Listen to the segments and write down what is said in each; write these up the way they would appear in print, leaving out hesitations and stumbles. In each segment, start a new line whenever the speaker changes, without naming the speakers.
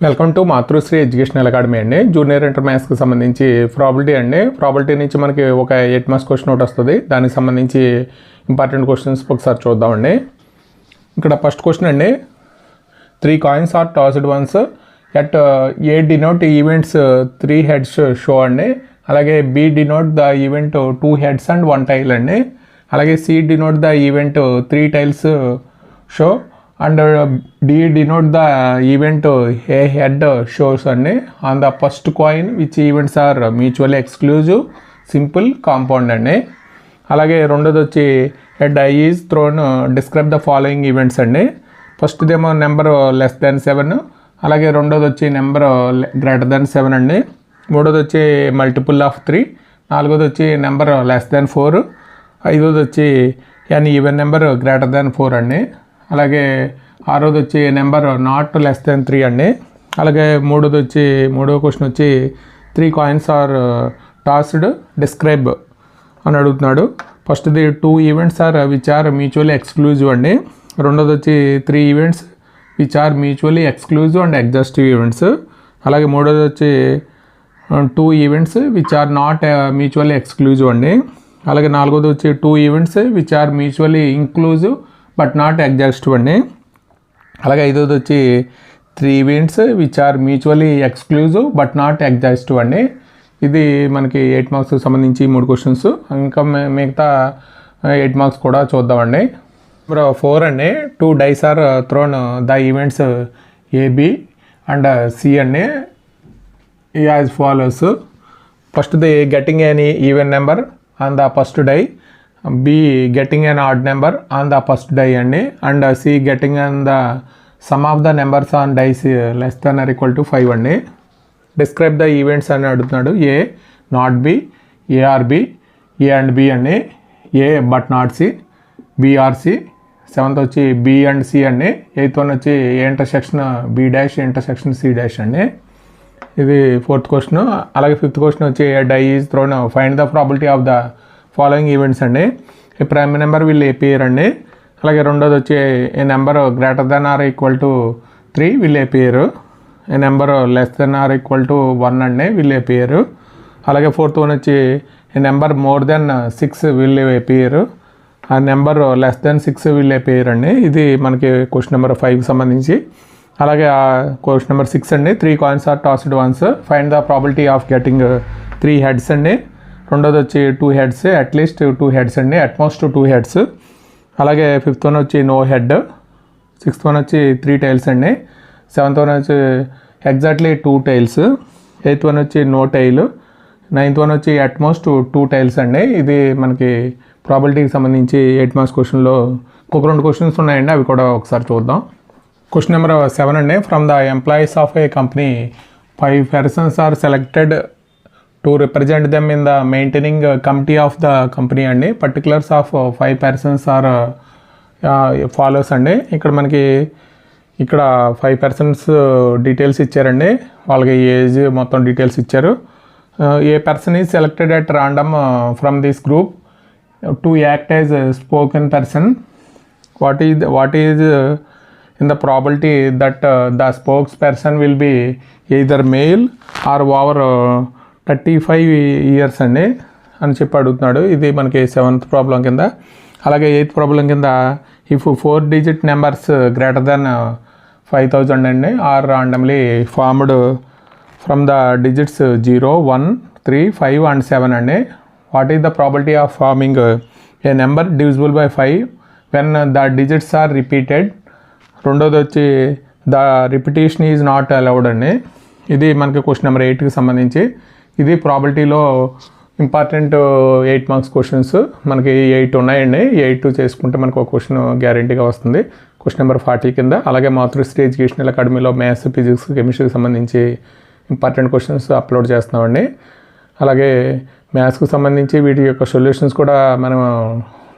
Welcome to Matrusri educational academy అండి. Junior inter మ్యాథ్స్కి సంబంధించి probability అండి. ప్రాబిలిటీ నుంచి మనకి ఒక 8 మార్క్స్ క్వశ్చన్ ఒకటి వస్తుంది. దానికి సంబంధించి ఇంపార్టెంట్ క్వశ్చన్స్ ఒకసారి చూద్దామండి. ఇక్కడ ఫస్ట్ క్వశ్చన్ అండి, 3 coins are tossed once let A denote events 3 heads show అండి. అలాగే B denote the event 2 heads and 1 tail అండి. అలాగే C denote the event 3 tails show and D denote the event a head shows and on the first coin which events are mutually exclusive, simple, compound and అలాగే రెండోది వచ్చి a die is thrown, describe the following events అండి. First దేమో number less than 7, అలాగే రెండోది వచ్చి number greater than 7 అండి. మూడోది వచ్చి మల్టిపుల్ ఆఫ్ 3, నాలుగోది వచ్చి నెంబర్ లెస్ దాన్ 4, ఐదోది వచ్చి ఎన్ ఈవెన్ నెంబర్ గ్రేటర్ దాన్ 4 అండి. అలాగే ఆరోది వచ్చి నెంబర్ నాట్ లెస్ దాన్ 3 అండి. అలాగే మూడో క్వశ్చన్ వచ్చి 3 coins ఆర్ టాస్డ్, డిస్క్రైబ్ అని అడుగుతున్నాడు. ఫస్ట్ది 2 events are which are mutually exclusive అండి. రెండోది వచ్చి 3 events which are mutually exclusive and exhaustive events. అలాగే మూడోది వచ్చి 2 events which are not mutually exclusive అండి. అలాగే నాలుగోది వచ్చి 2 events which are mutually inclusive but not exhaustive అండి. అలాగే ఐదోది వచ్చి 3 events which are mutually exclusive but not exhaustive అండి. ఇది మనకి 8 మార్క్స్కి సంబంధించి 3 క్వశ్చన్స్. ఇంకా మిగతా 8 మార్క్స్ కూడా చూద్దామండి. నెంబర్ 4 అండి, 2 dice are thrown the events A B and C అండి యాజ్ ఫాలోస్. ఫస్ట్ది getting any even number on the first die, B getting an odd number on the first die అండి, and C getting on the sum of the numbers on dice less than or equal to 5 అండి. Describe the events అని అడుగుతున్నాడు. A not B, A or B, A and B అండి, A but not C, B or C. 7th వచ్చి B and C అండి. 8th one వచ్చి A intersection B dash intersection C dash అండి. ఇది 4th question. అలాగే 5th question వచ్చి A die is thrown, find the probability of the following events అండి. A prime number will appear అండి. అలాగే రెండోది వచ్చి a number greater than or equal to 3 will appear. A number less than or equal to 1 అండి will appear. అలాగే 4th one వచ్చి a number more than 6 will appear. ఆ number less than 6 will appear అండి. ఇది మనకి question number 5కి సంబంధించి. అలాగే క్వశ్చన్ నెంబర్ 6 అండి, 3 coins are tossed once, find the probability of getting 3 heads అండి. రెండోది వచ్చి 2 heads, అట్లీస్ట్ 2 heads అండి, అట్మోస్ట్ 2 heads. అలాగే 5th వన్ వచ్చి నో హెడ్, 6th వన్ వచ్చి 3 tails అండి, 7th వన్ వచ్చి ఎగ్జాక్ట్లీ 2 tails, 8th వన్ వచ్చి నో టైల్, 9th వన్ వచ్చి అట్మోస్ట్ 2 tails అండి. ఇది మనకి ప్రాబిలిటీకి సంబంధించి 8 మార్క్స్ క్వశ్చన్లో ఒక 2 క్వశ్చన్స్ ఉన్నాయండి, అవి కూడా ఒకసారి చూద్దాం. క్వశ్చన్ నెంబర్ 7 అండి, from the employees of a company 5 persons are selected to represent them in the maintaining committee of the company అండి. Particulars of 5 persons are follows అండి. ఇక్కడ మనకి 5 persons డీటెయిల్స్ ఇచ్చారండి, వాళ్ళకి ఏజ్ మొత్తం డీటెయిల్స్ ఇచ్చారు. A person is selected at random from this group to act as spoken person. What is in the probability that the spokesperson will be either male or over 35 years అండి అని చెప్పి అడుగుతున్నాడు. ఇది మనకి 7th problem కింద. అలాగే 8th problem కింద if 4 digit numbers greater than 5000 అండి are randomly formed from the digits 0, 1, 3, 5 and 7 అండి. What is the probability of forming a number divisible by 5 when the digits are repeated. రెండోది వచ్చి the repetition is not allowed అండి. ఇది మనకి question number 8కి సంబంధించి. ఇది ప్రాబిలిటీలో important 8 marks questions. మనకి 8 ఉన్నాయండి, 8 చేసుకుంటే మనకు ఒక క్వశ్చన్ గ్యారంటీగా వస్తుంది క్వశ్చన్ నెంబర్ 40 కింద. అలాగే మాతృశ్రీ ఎడ్యుకేషనల్ అకాడమీలో మ్యాథ్స్, ఫిజిక్స్, కెమిస్ట్రీకి సంబంధించి ఇంపార్టెంట్ క్వశ్చన్స్ అప్లోడ్ చేస్తున్నామండి. అలాగే మ్యాథ్స్కి సంబంధించి వీటి యొక్క సొల్యూషన్స్ కూడా మనం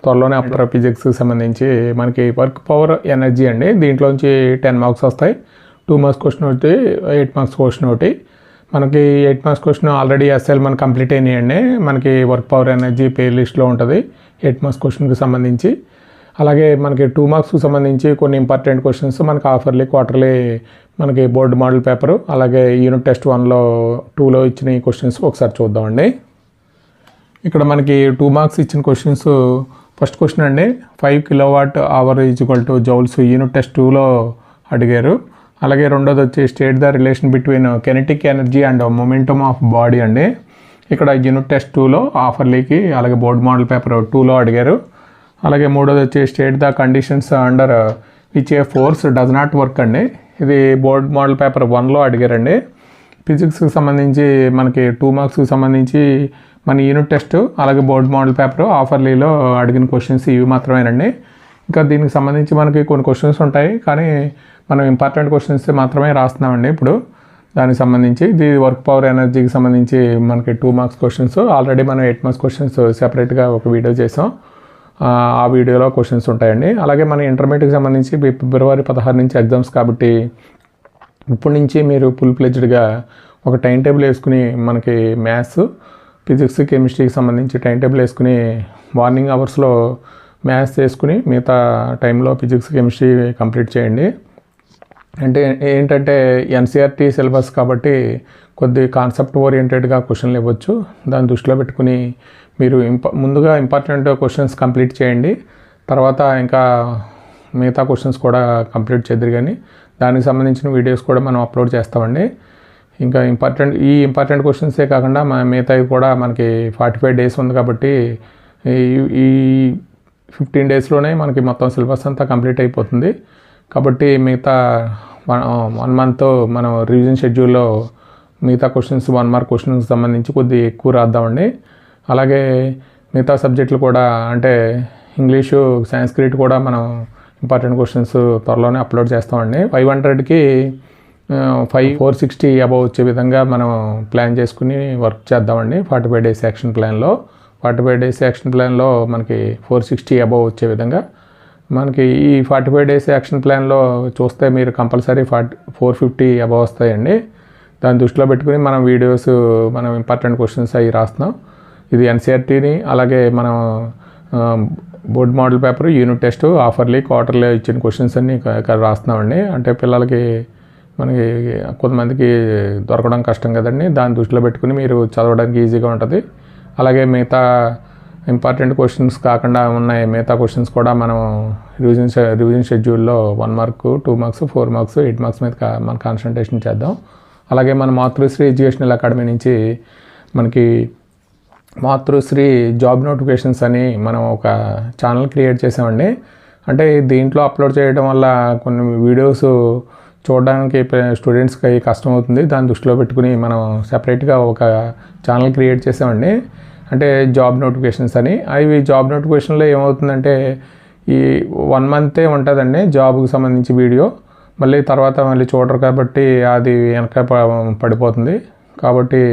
త్వరలోనే అప్లోడ్. ఫిజిక్స్కి సంబంధించి మనకి వర్క్ పవర్ ఎనర్జీ అండి, దీంట్లోంచి 10 మార్క్స్ వస్తాయి. 2 మార్క్స్ క్వశ్చన్ ఒకటి, 8 మార్క్స్ క్వశ్చన్ ఒకటి. మనకి 8 మార్క్స్ క్వశ్చన్ ఆల్రెడీ ఎస్ఎల్ మనకి కంప్లీట్ అయినాయండి. మనకి వర్క్ పవర్ ఎనర్జీ ప్లే లిస్ట్లో ఉంటుంది 8 మార్క్స్ క్వశ్చన్కి సంబంధించి. అలాగే మనకి 2 మార్క్స్కి సంబంధించి కొన్ని ఇంపార్టెంట్ క్వశ్చన్స్ మనకి హాఫర్లీ క్వార్టర్లీ మనకి బోర్డు మోడల్ పేపరు, అలాగే యూనిట్ టెస్ట్ 1లో 2లో ఇచ్చిన ఈ క్వశ్చన్స్ ఒకసారి చూద్దామండి. ఇక్కడ మనకి 2 మార్క్స్ ఇచ్చిన క్వశ్చన్స్ ఫస్ట్ క్వశ్చన్ అండి, 5 kWh equal to joules unit test 2లో అడిగారు. అలాగే రెండోది వచ్చి state the relation between kinetic energy and momentum of body అండి. ఇక్కడ యూనిట్ టెస్ట్ 2లో హాఫర్లీకి, అలాగే బోర్డు మోడల్ పేపర్ 2లో అడిగారు. అలాగే మూడోది వచ్చి state the conditions under which A force does not work అండి. ఇది బోర్డ్ మోడల్ పేపర్ 1లో అడిగారండి. ఫిజిక్స్కి సంబంధించి మనకి 2 మార్క్స్కి సంబంధించి మన యూనిట్ టెస్ట్ అలాగే బోర్డ్ మోడల్ పేపర్ హాఫర్లీలో అడిగిన క్వశ్చన్స్ ఇవి మాత్రమేనండి. ఇంకా దీనికి సంబంధించి మనకి కొన్ని క్వశ్చన్స్ ఉంటాయి, కానీ మనం ఇంపార్టెంట్ క్వశ్చన్స్ మాత్రమే రాస్తున్నామండి ఇప్పుడు. దానికి సంబంధించి ఇది వర్క్ పవర్ ఎనర్జీకి సంబంధించి మనకి 2 మార్క్స్ క్వశ్చన్స్. ఆల్రెడీ మనం 8 మార్క్స్ క్వశ్చన్స్ సెపరేట్గా ఒక వీడియో చేసాం, ఆ వీడియోలో క్వశ్చన్స్ ఉంటాయండి. అలాగే మన ఇంటర్మీడియట్కి సంబంధించి ఫిబ్రవరి 16 నుంచి ఎగ్జామ్స్ కాబట్టి ఇప్పటి నుంచి మీరు ఫుల్ ప్లెజ్డ్గా ఒక టైం టేబుల్ వేసుకుని మనకి మ్యాథ్స్, ఫిజిక్స్, కెమిస్ట్రీకి సంబంధించి టైం టేబుల్ వేసుకుని మార్నింగ్ అవర్స్లో మ్యాథ్స్ వేసుకుని మిగతా టైంలో ఫిజిక్స్, కెమిస్ట్రీ కంప్లీట్ చేయండి. అంటే ఏంటంటే ఎన్సీఆర్టీ సిలబస్ కాబట్టి కొద్ది కాన్సెప్ట్ ఓరియంటెడ్గా క్వశ్చన్లు ఇవ్వచ్చు. దాన్ని దృష్టిలో పెట్టుకుని మీరు ముందుగా ఇంపార్టెంట్ క్వశ్చన్స్ కంప్లీట్ చేయండి, తర్వాత ఇంకా మిగతా క్వశ్చన్స్ కూడా కంప్లీట్ చేద్దరు. కానీ దానికి సంబంధించిన వీడియోస్ కూడా మనం అప్లోడ్ చేస్తామండి. ఇంకా ఇంపార్టెంట్ క్వశ్చన్సే కాకుండా మిగతావి కూడా మనకి 45 days ఉంది కాబట్టి ఈ 15 daysలోనే మనకి మొత్తం సిలబస్ అంతా కంప్లీట్ అయిపోతుంది. కాబట్టి మిగతా 1 month మనం రివిజన్ షెడ్యూల్లో మిగతా క్వశ్చన్స్ 1 mark క్వశ్చన్కి సంబంధించి కొద్దిగా ఎక్కువ రాద్దామండి. అలాగే మిగతా సబ్జెక్టులు కూడా అంటే ఇంగ్లీషు, సాంస్క్రిట్ కూడా మనం ఇంపార్టెంట్ క్వశ్చన్స్ త్వరలోనే అప్లోడ్ చేస్తామండి. 500కి 460 అబౌవ్ వచ్చే విధంగా మనం ప్లాన్ చేసుకుని వర్క్ చేద్దామండి. 45 days యాక్షన్ ప్లాన్లో 45 days యాక్షన్ ప్లాన్లో మనకి 460 అబౌవ్ వచ్చే విధంగా మనకి ఈ 45 days యాక్షన్ ప్లాన్లో చూస్తే మీరు కంపల్సరీ 450 అబౌవ్ వస్తాయండి. దాన్ని దృష్టిలో పెట్టుకుని మనం వీడియోస్, మనం ఇంపార్టెంట్ క్వశ్చన్స్ అవి రాస్తున్నాం. ఇది ఎన్సీఆర్టీని అలాగే మనం board model paper, unit test, half-yearly, quarterly ఇచ్చిన క్వశ్చన్స్ అన్నీ ఇక్కడ రాస్తున్నామండి. అంటే పిల్లలకి మనకి కొంతమందికి దొరకడం కష్టం కదండి, దాన్ని దృష్టిలో పెట్టుకుని మీరు చదవడానికి ఈజీగా ఉంటుంది. అలాగే మిగతా ఇంపార్టెంట్ క్వశ్చన్స్ కాకుండా ఉన్నాయి మిగతా క్వశ్చన్స్ కూడా మనం రివిజన్ షెడ్యూల్లో 1 mark, 2 marks, 4 marks, 8 marks మీద మనం కాన్సన్ట్రేషన్ చేద్దాం. అలాగే మన మాతృశ్రీ ఎడ్యుకేషనల్ అకాడమీ నుంచి మనకి మాతృశ్రీ జాబ్ నోటిఫికేషన్స్ అని మనం ఒక ఛానల్ క్రియేట్ చేసామండి. అంటే దీంట్లో అప్లోడ్ చేయడం వల్ల కొన్ని వీడియోస్ చూడడానికి స్టూడెంట్స్కి కష్టం అవుతుంది. దాన్ని దృష్టిలో పెట్టుకుని మనం సెపరేట్గా ఒక ఛానల్ క్రియేట్ చేసామండి. అంటే జాబ్ నోటిఫికేషన్స్ అని. అవి జాబ్ నోటిఫికేషన్లో ఏమవుతుందంటే ఈ 1 month ఉంటుందండి జాబ్కి సంబంధించి వీడియో, మళ్ళీ తర్వాత మళ్ళీ చూడరు కాబట్టి అది వెనక పడిపోతుంది. కాబట్టి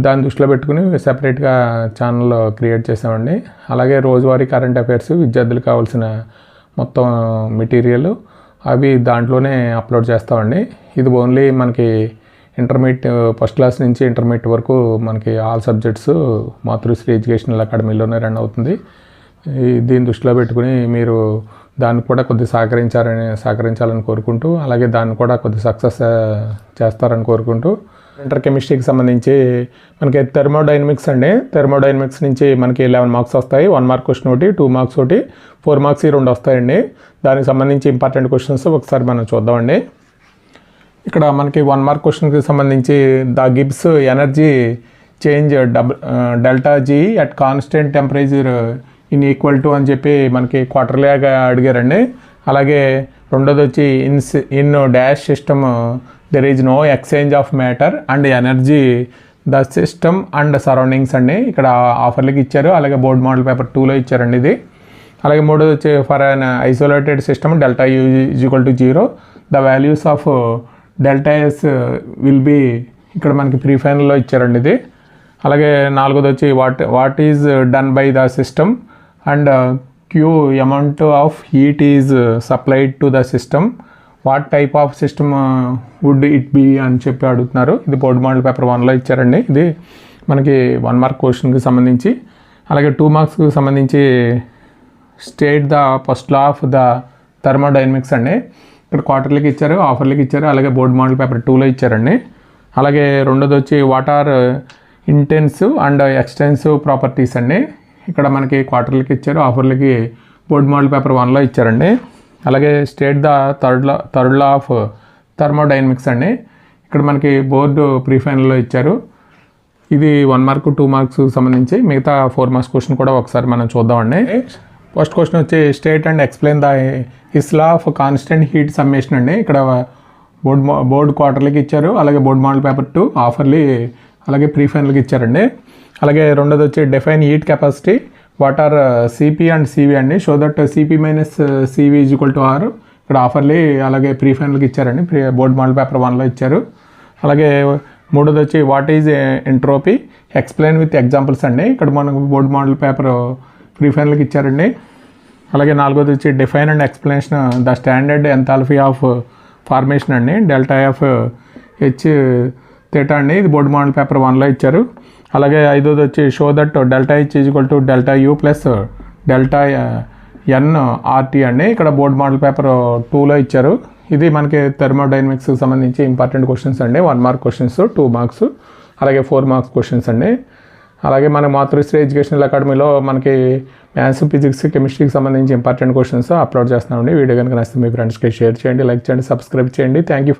దాన్ని దృష్టిలో పెట్టుకుని సెపరేట్గా ఛానల్ క్రియేట్ చేసామండి. అలాగే రోజువారీ కరెంట్ అఫైర్స్, విద్యార్థులకు కావాల్సిన మొత్తం మెటీరియల్ అవి దాంట్లోనే అప్లోడ్ చేస్తామండి. ఇది ఓన్లీ మనకి ఇంటర్మీడియట్ ఫస్ట్ క్లాస్ నుంచి ఇంటర్మీడియట్ వరకు మనకి ఆల్ సబ్జెక్ట్స్ మాతృశ్రీ ఎడ్యుకేషనల్ అకాడమీలోనే రన్ అవుతుంది. దీన్ని దృష్టిలో పెట్టుకుని మీరు దాన్ని కూడా కొద్దిగా సహకరించాలని కోరుకుంటూ, అలాగే దాన్ని కూడా కొద్దిగా సక్సెస్ చేస్తారని కోరుకుంటూ, ఇంటర్ కెమిస్ట్రీకి సంబంధించి మనకి థెర్మోడైనమిక్స్ అండి. థెర్మోడైనమిక్స్ నుంచి మనకి 11 marks వస్తాయి. 1 mark క్వశ్చన్ ఒకటి, 2 marks ఒకటి, 4 marks 2 వస్తాయండి. దానికి సంబంధించి ఇంపార్టెంట్ క్వశ్చన్స్ ఒకసారి మనం చూద్దామండి. ఇక్కడ మనకి 1 mark క్వశ్చన్కి సంబంధించి the Gibbs energy change delta G at constant temperature in equal to అని చెప్పి మనకి క్వార్టర్లీగా అడిగారండి. అలాగే రెండోది వచ్చి in dash system there is no exchange of matter and energy the system and surroundings అండి. ఇక్కడ ఆఫర్లకి ఇచ్చారు. అలాగే బోర్డ్ మోడల్ పేపర్ 2లో ఇచ్చారండి ఇది. అలాగే మూడోది వచ్చి for an isolated system delta U is equal to 0 the values of delta S will be ఇక్కడ మనకి ప్రీ ఫైనల్లో ఇచ్చారండి ఇది. అలాగే నాలుగోది వచ్చి what is done by the system and Q amount of heat is supplied to the system, what type of system would it be అని చెప్పి అడుగుతున్నారు. ఇది బోర్డ్ మోడల్ పేపర్ 1లో ఇచ్చారండి. ఇది మనకి 1 mark క్వశ్చన్కి సంబంధించి. అలాగే 2 marksకి సంబంధించి state the first law of the thermodynamics అండి. ఇక్కడ క్వార్టర్లీకి ఇచ్చారు, హాఫర్లీకి ఇచ్చారు, అలాగే బోర్డ్ మోడల్ పేపర్ 2లో ఇచ్చారండి. అలాగే రెండోది వచ్చి what are intensive and extensive properties అండి. ఇక్కడ మనకి క్వార్టర్లీకి ఇచ్చారు, హాఫర్లీకి బోర్డ్ మోడల్ పేపర్ 1లో ఇచ్చారండి. అలాగే state the third law of thermodynamics అండి. ఇక్కడ మనకి బోర్డు ప్రీ ఫైనల్లో ఇచ్చారు. ఇది 1 మార్క్ 2 మార్క్స్ సంబంధించి, మిగతా 4 మార్క్స్ క్వశ్చన్ కూడా ఒకసారి మనం చూద్దామండి. ఫస్ట్ క్వశ్చన్ వచ్చి state and explain the Hess law of constant heat summation అండి. ఇక్కడ బోర్డు క్వార్టర్లీకి ఇచ్చారు, అలాగే బోర్డ్ మోడల్ పేపర్ 2, హాఫర్లీ, అలాగే ప్రీ ఫైనల్కి ఇచ్చారండి. అలాగే రెండోది వచ్చి define heat capacity, what are CP and CV అండి. Show that CP minus CV is equal to R. ఇక్కడ హాఫర్లీ అలాగే ప్రీ ఫైనల్కి ఇచ్చారండి, బోర్డ్ మోడల్ పేపర్ 1లో ఇచ్చారు. అలాగే మూడోది వచ్చి what is entropy, explain with examples అండి. ఇక్కడ మనకు బోర్డ్ మోడల్ పేపర్ ప్రీ ఫైనల్కి ఇచ్చారండి. అలాగే నాలుగోది వచ్చి define and explanation the standard enthalpy of formation అండి, డెల్టా ఎఫ్ హెచ్ థీటా అండి. ఇది బోర్డ్ మోడల్ పేపర్ 1లో ఇచ్చారు. అలాగే ఐదోది వచ్చి show that delta H is equal to delta U plus delta n R T అండి. ఇక్కడ బోర్డ్ మోడల్ పేపర్ 2లో ఇచ్చారు. ఇది మనకి థర్మోడైనమిక్స్కి సంబంధించి ఇంపార్టెంట్ క్వశ్చన్స్ అండి. 1 మార్క్ క్వశ్చన్స్, 2 మార్క్స్, అలాగే 4 మార్క్స్ క్వశ్చన్స్ అండి. అలాగే మన మాతృశ్రీ ఎడ్యుకేషనల్ అకాడమీలో మనకి మ్యాథ్స్, ఫిజిక్స్, కెమిస్ట్రీకి సంబంధించి ఇంపార్టెంట్ క్వశ్చన్స్ అప్లోడ్ చేస్తున్నామండి. వీడియో కనుక నచ్చితే మీ ఫ్రెండ్స్కి షేర్ చేయండి, లైక్ చేయండి, సబ్స్క్రైబ్ చేయండి. Thank you.